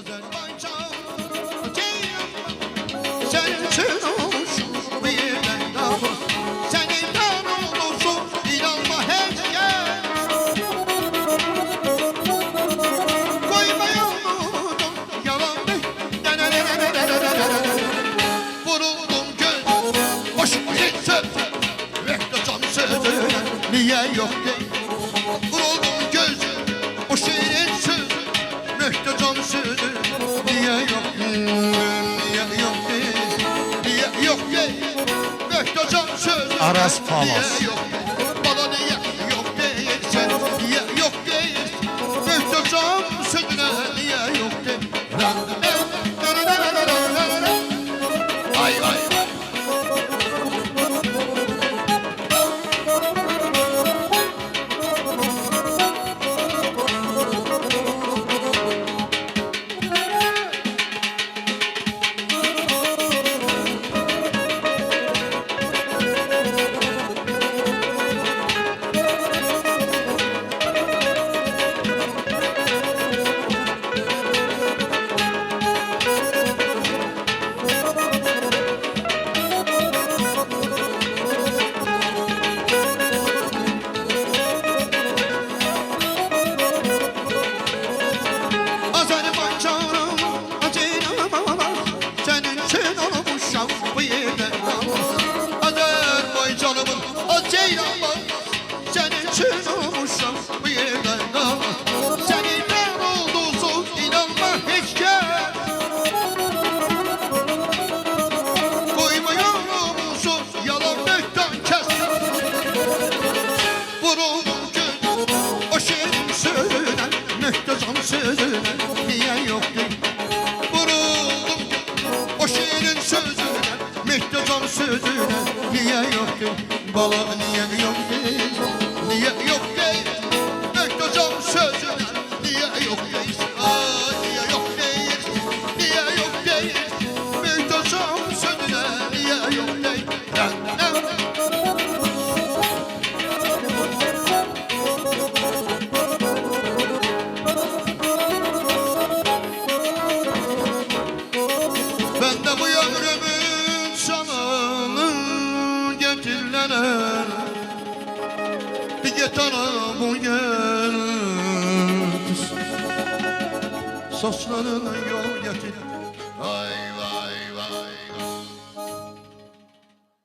Azerbaycan Ceylan senin için olmuş bu yerden dağım. Senin ben olursun inanma hiç gel. Koymayı unuttum yalan değil. Vuruldum göz hoş gitsin Mehtacan sözüne niye yok değil. Vuruldum göz o şiirin sözü Mehtacan sözü niye yok değil. Niye yok değil. Niye yok değil. Mehtacan sözü Aras Palas. niye yok değil. Bana niye yok değil. Sen niye yok değil. Mehtacan sözüne niye yok değil. Ay ay. Azerbaycanım Ceylanım senin için olmuşam bu yerden dağım. Azerbaycanımın o Ceylanım senin için olmuşam bu yerden dağım. Senin ben olduğusun inanma hiç gel. Koyma yolumuzu yalan mektan kes. Vuruldum gün o şiirin sözüne Mehtacan sözüne niye yok değil. Vuruldum o şiirin sözüne Mehtacan sözüne niye yok değil. Bala niye yok değil. Niye yok değil. Mehtacan sözüne niye yok değil. Aa, niye yok değil. Niye yok değil. Mehtacan sözüne niye yok değil. Ben de bu ömrümün sonunu getirlenen bir git ana bu gel saçlarına yol getir.